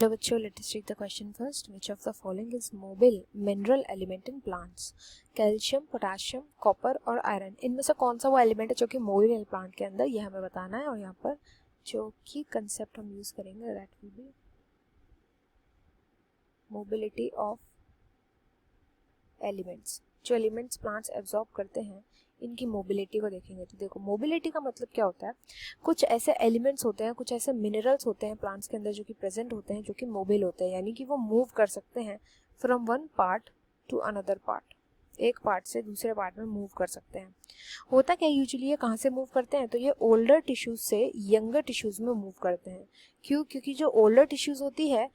So बच्चों, let us take the question first. Which of the following is mobile mineral element in plants? Calcium, potassium, copper और iron, इनमें से कौन सा वो एलिमेंट है जो कि मोबाइल है प्लांट के अंदर, ये हमें बताना है। और यहाँ पर जो कि कंसेप्ट हम यूज करेंगे that will be mobility of elements. जो एलिमेंट्स प्लांट्स एब्जॉर्ब करते हैं इनकी मोबिलिटी को देखेंगे। तो देखो, मोबिलिटी का मतलब क्या होता है, कुछ ऐसे एलिमेंट्स होते हैं, कुछ ऐसे मिनरल्स होते हैं प्लांट्स के अंदर जो कि प्रेजेंट होते हैं, जो कि मोबिल होते हैं, यानी कि वो मूव कर सकते हैं from one part two another part, एक पार्ट से दूसरे पार्ट में मूव कर सकते हैं। होता क्या यूजुअली ये कहाँ से मूव करते हैं, तो ये ओल्डर टिश्यूज से यंगर टिश्यूज में मूव करते हैं। क्यों? क्योंकि जो ओल्डर टिश्यूज होती है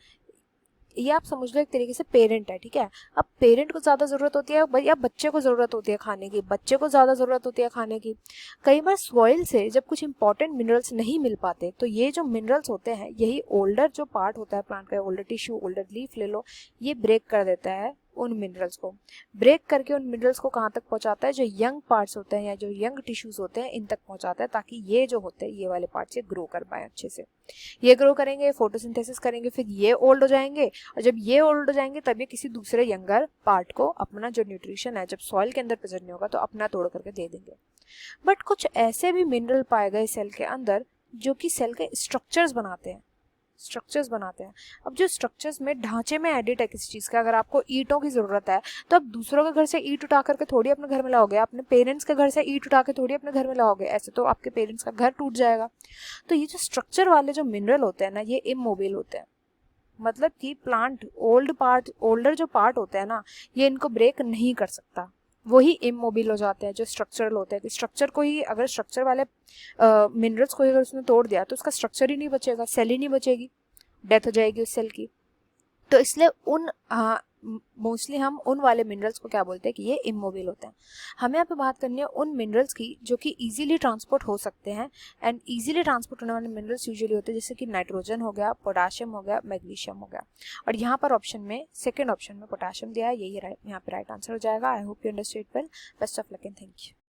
ये आप समझ लो एक तरीके से पेरेंट है, ठीक है। अब पेरेंट को ज़्यादा ज़रूरत होती है या बच्चे को ज़रूरत होती है खाने की, बच्चे को ज़्यादा ज़रूरत होती है खाने की। कई बार सॉइल से जब कुछ इंपॉर्टेंट मिनरल्स नहीं मिल पाते तो ये जो मिनरल्स होते हैं, यही ओल्डर जो पार्ट होता है प्लांट का, ओल्डर टिश्यू, ओल्डर लीफ ले लो, ये ब्रेक कर देता है उन मिनरल्स को। ब्रेक करके उन मिनरल्स को कहाँ तक पहुँचाता है, जो यंग पार्ट्स होते हैं या जो यंग टिश्यूज होते हैं इन तक पहुँचाता है, ताकि ये जो होते हैं ये वाले पार्ट्स ये ग्रो कर पाए अच्छे से। ये ग्रो करेंगे, फोटोसिंथेसिस करेंगे, फिर ये ओल्ड हो जाएंगे, और जब ये ओल्ड हो जाएंगे तब ये किसी दूसरे यंगर पार्ट को अपना जो न्यूट्रिशन है, जब सॉइल के अंदर प्रेजेंट नहीं होगा तो अपना तोड़ करके दे देंगे। बट कुछ ऐसे भी मिनरल पाए गए सेल के अंदर जो कि सेल के स्ट्रक्चर्स बनाते हैं, अब जो स्ट्रक्चर्स में ढांचे में एडिट है किसी चीज़ का, अगर आपको ईंटों की ज़रूरत है तो आप दूसरों के घर से ईंट उठा करके थोड़ी अपने घर में लाओगे, अपने पेरेंट्स के घर से ईंट उठा के थोड़ी अपने घर में लाओगे, ऐसे तो आपके पेरेंट्स का घर टूट जाएगा। तो ये जो स्ट्रक्चर वाले जो मिनरल होते हैं ना, ये इमोबाइल होते हैं। मतलब कि प्लांट ओल्डर जो पार्ट होते हैं ना, ये इनको ब्रेक नहीं कर सकता, वही इमोबाइल हो जाते हैं जो स्ट्रक्चरल होते हैं। स्ट्रक्चर को ही, अगर स्ट्रक्चर वाले मिनरल्स को ही अगर उसने तोड़ दिया तो उसका स्ट्रक्चर ही नहीं बचेगा, सेल ही नहीं बचेगी, डेथ हो जाएगी उस सेल की। तो इसलिए मोस्टली हम उन वाले मिनरल्स को क्या बोलते हैं कि ये इमोबाइल होते हैं। हमें यहाँ पे बात करनी है उन मिनरल्स की जो कि इजीली ट्रांसपोर्ट हो सकते हैं, एंड इजीली ट्रांसपोर्ट होने वाले मिनरल्स यूजुअली होते हैं जैसे कि नाइट्रोजन हो गया, पोटेशियम हो गया, मैग्नीशियम हो गया। और यहाँ पर ऑप्शन में, सेकेंड ऑप्शन में पोटेशियम दिया है, यही यहाँ पे राइट आंसर हो जाएगा। I hope you understood well. Best of luck and thank you.